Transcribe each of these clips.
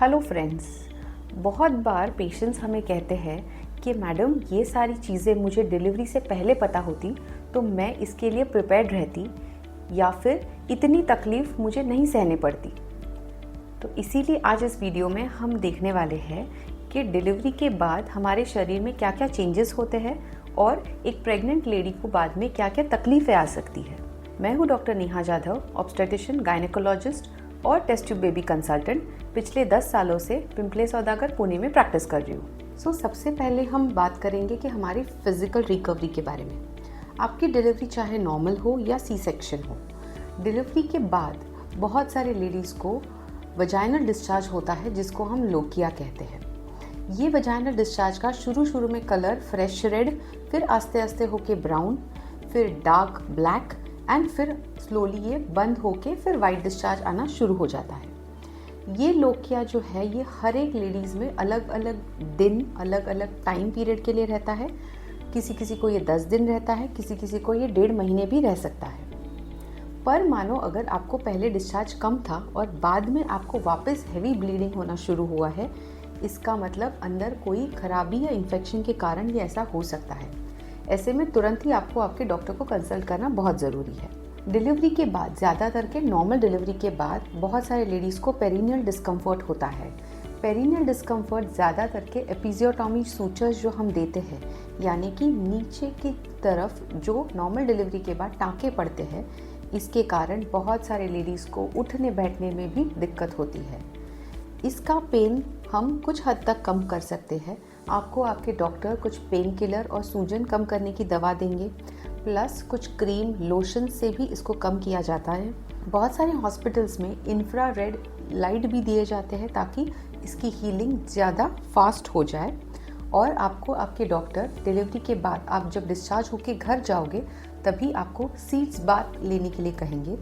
Hello friends, बहुत बार patients हमें कहते हैं कि मैडम ये सारी चीज़ें मुझे डिलीवरी से पहले पता होती तो मैं इसके लिए प्रिपेयर्ड रहती या फिर इतनी तकलीफ़ मुझे नहीं सहने पड़ती। तो इसीलिए आज इस वीडियो में हम देखने वाले हैं कि डिलीवरी के बाद हमारे शरीर में क्या क्या चेंजेस होते हैं और एक प्रेग्नेंट लेडी को बाद में क्या क्या तकलीफ़ें आ सकती है। मैं हूँ doctor Neha Jadhav, obstetrician, gynaecologist और टेस्ट ट्यूब बेबी कंसल्टेंट। पिछले 10 सालों से पिंपले सौदागर पुणे में प्रैक्टिस कर रही हूँ। सबसे पहले हम बात करेंगे कि हमारी फिजिकल रिकवरी के बारे में। आपकी डिलीवरी चाहे नॉर्मल हो या सी सेक्शन हो, डिलीवरी के बाद बहुत सारे लेडीज़ को वजाइनल डिस्चार्ज होता है जिसको हम लोकिया कहते हैं। ये वजाइनल डिस्चार्ज का शुरू में कलर फ्रेश रेड, फिर आस्ते आस्ते होके ब्राउन, फिर डार्क ब्लैक एंड फिर स्लोली ये बंद होके फिर वाइट डिस्चार्ज आना शुरू हो जाता है। ये लोकिया जो है ये हर एक लेडीज़ में अलग अलग दिन, अलग अलग टाइम पीरियड के लिए रहता है। किसी किसी को ये 10 दिन रहता है, किसी किसी को ये 1.5 महीने भी रह सकता है। पर मानो अगर आपको पहले डिस्चार्ज कम था और बाद में आपको वापस हेवी ब्लीडिंग होना शुरू हुआ है, इसका मतलब अंदर कोई खराबी या इन्फेक्शन के कारण ये ऐसा हो सकता है। ऐसे में तुरंत ही आपको आपके डॉक्टर को कंसल्ट करना बहुत ज़रूरी है। डिलीवरी के बाद, ज़्यादातर के नॉर्मल डिलीवरी के बाद बहुत सारे लेडीज़ को पेरिनियल डिस्कम्फर्ट होता है। पेरिनियल डिस्कम्फर्ट ज़्यादातर के एपिजियोटॉमी सूचर्स जो हम देते हैं, यानी कि नीचे की तरफ जो नॉर्मल डिलीवरी के बाद टाँके पड़ते हैं, इसके कारण बहुत सारे लेडीज़ को उठने बैठने में भी दिक्कत होती है। इसका पेन हम कुछ हद तक कम कर सकते हैं। आपको आपके डॉक्टर कुछ पेन किलर और सूजन कम करने की दवा देंगे, प्लस कुछ क्रीम लोशन से भी इसको कम किया जाता है। बहुत सारे हॉस्पिटल्स में इंफ्रारेड लाइट भी दिए जाते हैं ताकि इसकी हीलिंग ज़्यादा फास्ट हो जाए। और आपको आपके डॉक्टर डिलीवरी के बाद आप जब डिस्चार्ज होकर घर जाओगे तभी आपको सीड्स बाथ लेने के लिए कहेंगे।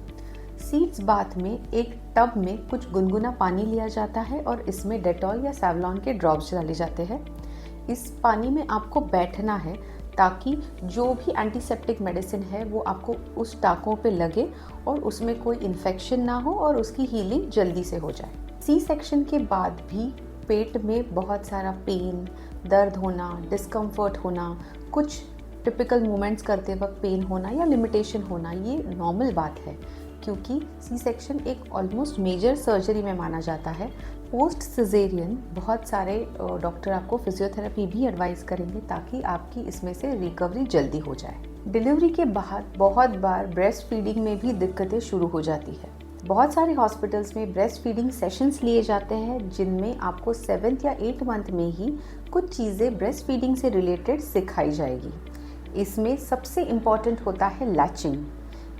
सीड्स बाथ में एक टब में कुछ गुनगुना पानी लिया जाता है और इसमें डेटॉल या सैवलॉन के ड्रॉप्स डाले जाते हैं। इस पानी में आपको बैठना है ताकि जो भी एंटीसेप्टिक मेडिसिन है वो आपको उस टाँकों पे लगे और उसमें कोई इन्फेक्शन ना हो और उसकी हीलिंग जल्दी से हो जाए। सी सेक्शन के बाद भी पेट में बहुत सारा पेन, दर्द होना, डिस्कम्फर्ट होना, कुछ टिपिकल मूवमेंट्स करते वक्त पेन होना या लिमिटेशन होना, ये नॉर्मल बात है क्योंकि सी सेक्शन एक ऑलमोस्ट मेजर सर्जरी में माना जाता है। पोस्ट सिजेरियन बहुत सारे डॉक्टर आपको फिजियोथेरेपी भी एडवाइस करेंगे ताकि आपकी इसमें से रिकवरी जल्दी हो जाए। डिलीवरी के बाद बहुत बार ब्रेस्ट फीडिंग में भी दिक्कतें शुरू हो जाती है। बहुत सारे हॉस्पिटल्स में ब्रेस्ट फीडिंग सेशंस लिए जाते हैं जिनमें आपको 7th या 8th मंथ में ही कुछ चीज़ें ब्रेस्ट फीडिंग से रिलेटेड सिखाई जाएगी। इसमें सबसे इम्पॉर्टेंट होता है लैचिंग,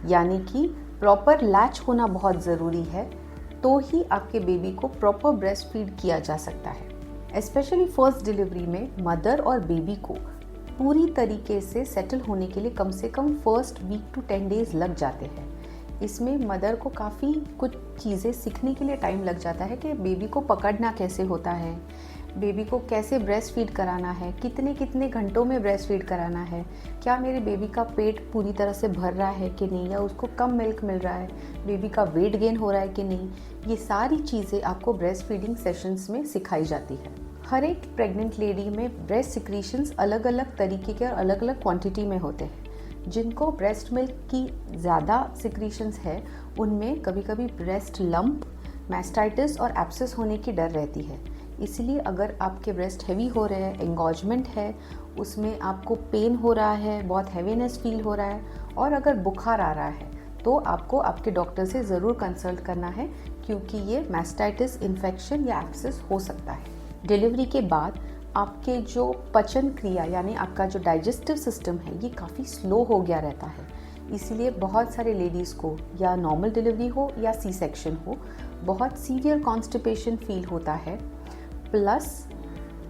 यानी कि प्रॉपर लैच होना बहुत ज़रूरी है, तो ही आपके बेबी को प्रॉपर ब्रेस्ट फीड किया जा सकता है। स्पेशली फर्स्ट डिलीवरी में मदर और बेबी को पूरी तरीके से सेटल होने के लिए कम से कम फर्स्ट वीक टू 10 डेज़ लग जाते हैं। इसमें मदर को काफ़ी कुछ चीज़ें सीखने के लिए टाइम लग जाता है कि बेबी को पकड़ना कैसे होता है, बेबी को कैसे ब्रेस्ट फीड कराना है, कितने कितने घंटों में ब्रेस्ट फीड कराना है, क्या मेरे बेबी का पेट पूरी तरह से भर रहा है कि नहीं, या उसको कम मिल्क मिल रहा है, बेबी का वेट गेन हो रहा है कि नहीं। ये सारी चीज़ें आपको ब्रेस्ट फीडिंग सेशंस में सिखाई जाती है। हर एक प्रेग्नेंट लेडी में ब्रेस्ट सिक्रीशंस अलग अलग तरीके के और अलग अलग क्वांटिटी में होते हैं। जिनको ब्रेस्ट मिल्क की ज़्यादा सिक्रीशंस है उनमें कभी कभी ब्रेस्ट लंप, मैस्टाइटिस और एब्सेस होने की डर रहती है। इसलिए अगर आपके ब्रेस्ट हैवी हो रहे हैं, एंगॉजमेंट है, उसमें आपको पेन हो रहा है, बहुत हैवीनेस फील हो रहा है और अगर बुखार आ रहा है तो आपको आपके डॉक्टर से ज़रूर कंसल्ट करना है क्योंकि ये मैस्टाइटिस इन्फेक्शन या एब्सेस हो सकता है। डिलीवरी के बाद आपके जो पचन क्रिया यानी आपका जो डाइजेस्टिव सिस्टम है ये काफ़ी स्लो हो गया रहता है। इसीलिए बहुत सारे लेडीज़ को या नॉर्मल डिलीवरी हो या सी सेक्शन हो, बहुत सीवियर कॉन्स्टिपेशन फील होता है, प्लस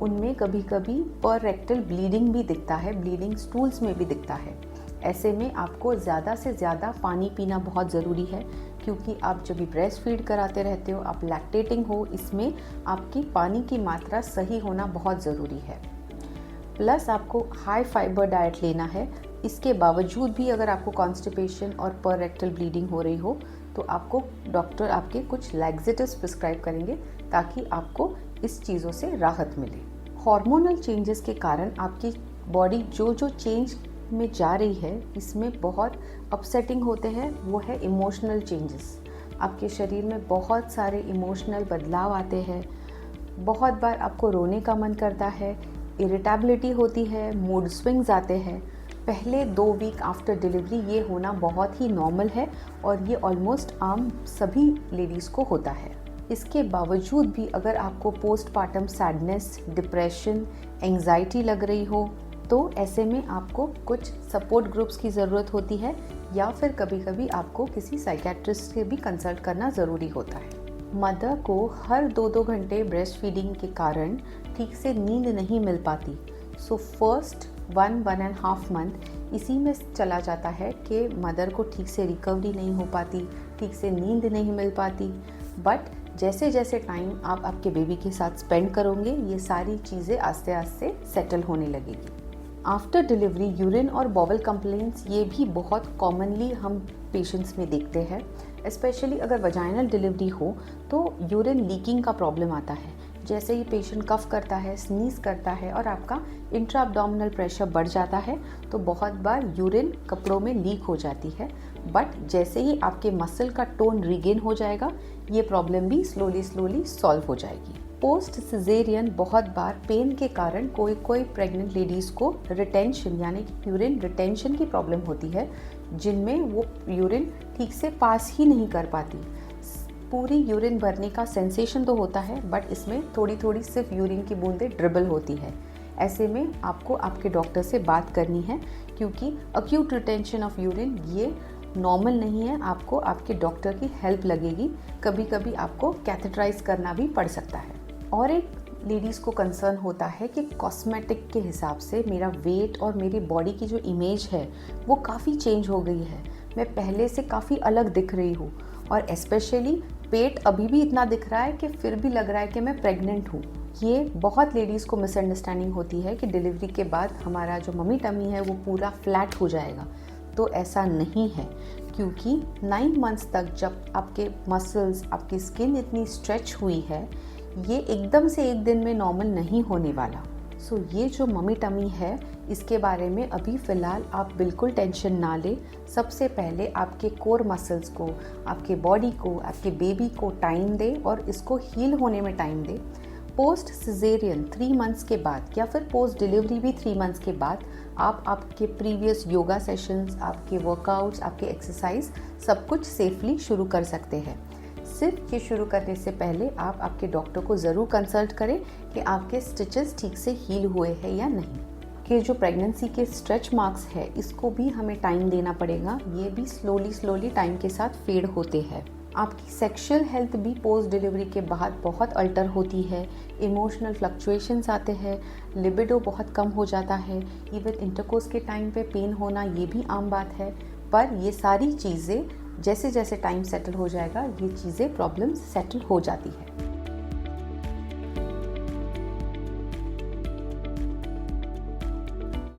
उनमें कभी कभी पर रेक्टल ब्लीडिंग भी दिखता है, ब्लीडिंग स्टूल्स में भी दिखता है। ऐसे में आपको ज़्यादा से ज़्यादा पानी पीना बहुत ज़रूरी है क्योंकि आप जब भी ब्रेस्ट फीड कराते रहते हो, आप लैक्टेटिंग हो, इसमें आपकी पानी की मात्रा सही होना बहुत ज़रूरी है। प्लस आपको हाई फाइबर डाइट लेना है। इसके बावजूद भी अगर आपको कॉन्स्टिपेशन और पर रेक्टल ब्लीडिंग हो रही हो तो आपको डॉक्टर आपके कुछ लैक्सेटिव्स प्रिस्क्राइब करेंगे ताकि आपको इस चीज़ों से राहत मिले। हार्मोनल चेंजेस के कारण आपकी बॉडी जो जो चेंज में जा रही है, इसमें बहुत अपसेटिंग होते हैं, वो है इमोशनल चेंजेस। आपके शरीर में बहुत सारे इमोशनल बदलाव आते हैं। बहुत बार आपको रोने का मन करता है, इरिटेबिलिटी होती है, मूड स्विंग्स आते हैं। पहले 2 वीक आफ्टर डिलीवरी ये होना बहुत ही नॉर्मल है और ये ऑलमोस्ट आम सभी लेडीज़ को होता है। इसके बावजूद भी अगर आपको पोस्टपार्टम सैडनेस, डिप्रेशन, एंग्जाइटी लग रही हो, तो ऐसे में आपको कुछ सपोर्ट ग्रुप्स की ज़रूरत होती है या फिर कभी कभी आपको किसी साइकेट्रिस्ट से भी कंसल्ट करना ज़रूरी होता है। मदर को हर 2-2 घंटे ब्रेस्ट फीडिंग के कारण ठीक से नींद नहीं मिल पाती। सो फर्स्ट 1-1.5 मंथ इसी में चला जाता है कि मदर को ठीक से रिकवरी नहीं हो पाती, ठीक से नींद नहीं मिल पाती। बट जैसे जैसे टाइम आप आपके बेबी के साथ स्पेंड करोगे, ये सारी चीज़ें आस्ते आस्ते सेटल होने लगेगी। आफ्टर डिलीवरी यूरिन और बॉवल कंप्लेंट्स ये भी बहुत कॉमनली हम पेशेंट्स में देखते हैं। स्पेशली अगर वजाइनल डिलीवरी हो तो यूरिन लीकिंग का प्रॉब्लम आता है। जैसे ही पेशेंट कफ करता है, स्नीज करता है और आपका इंट्रा एब्डोमिनल प्रेशर बढ़ जाता है, तो बहुत बार यूरिन कपड़ों में लीक हो जाती है। बट जैसे ही आपके मसल का टोन रिगेन हो जाएगा, ये प्रॉब्लम भी स्लोली सॉल्व हो जाएगी। पोस्ट सिजेरियन बहुत बार पेन के कारण कोई प्रेग्नेंट लेडीज़ को रिटेंशन यानी कि यूरिन रिटेंशन की प्रॉब्लम होती है, जिनमें वो यूरिन ठीक से पास ही नहीं कर पाती। पूरी यूरिन भरने का सेंसेशन तो होता है, बट इसमें थोड़ी थोड़ी सिर्फ यूरिन की बूंदें ड्रिबल होती है। ऐसे में आपको आपके डॉक्टर से बात करनी है, क्योंकि अक्यूट रिटेंशन ऑफ यूरिन ये नॉर्मल नहीं है। आपको आपके डॉक्टर की हेल्प लगेगी। कभी कभी आपको कैथेटराइज करना भी पड़ सकता है। और एक लेडीज़ को कंसर्न होता है कि कॉस्मेटिक के हिसाब से मेरा वेट और मेरी बॉडी की जो इमेज है वो काफ़ी चेंज हो गई है। मैं पहले से काफ़ी अलग दिख रही हूँ और स्पेशली पेट अभी भी इतना दिख रहा है कि फिर भी लग रहा है कि मैं प्रेग्नेंट हूँ। ये बहुत लेडीज़ को मिसअंडरस्टैंडिंग होती है कि डिलीवरी के बाद हमारा जो मम्मी टमी है वो पूरा फ्लैट हो जाएगा। तो ऐसा नहीं है, क्योंकि 9 मंथ्स तक जब आपके मसल्स, आपकी स्किन इतनी स्ट्रेच हुई है, ये एकदम से एक दिन में नॉर्मल नहीं होने वाला। सो ये जो मम्मी टमी है, इसके बारे में अभी फ़िलहाल आप बिल्कुल टेंशन ना लें। सबसे पहले आपके कोर मसल्स को, आपके बॉडी को, आपके बेबी को टाइम दें और इसको हील होने में टाइम दें। पोस्ट सिजेरियन 3 मंथ्स के बाद या फिर पोस्ट डिलीवरी भी 3 मंथ्स के बाद आप आपके प्रीवियस योगा सेशंस, आपके वर्कआउट्स, आपके एक्सरसाइज सब कुछ सेफली शुरू कर सकते हैं। सिर्फ ये शुरू करने से पहले आप आपके डॉक्टर को ज़रूर कंसल्ट करें कि आपके स्टिचेस ठीक से हील हुए हैं या नहीं। कि जो प्रेगनेंसी के स्ट्रेच मार्क्स है, इसको भी हमें टाइम देना पड़ेगा। ये भी स्लोली टाइम के साथ फेड होते हैं। आपकी सेक्सुअल हेल्थ भी पोस्ट डिलीवरी के बाद बहुत अल्टर होती है। इमोशनल फ्लक्चुएशंस आते हैं, लिबिडो बहुत कम हो जाता है, इवन इंटरकोर्स के टाइम पे पेन होना ये भी आम बात है। पर ये सारी चीज़ें जैसे जैसे टाइम सेटल हो जाएगा, ये चीज़ें प्रॉब्लम्स सेटल हो जाती है।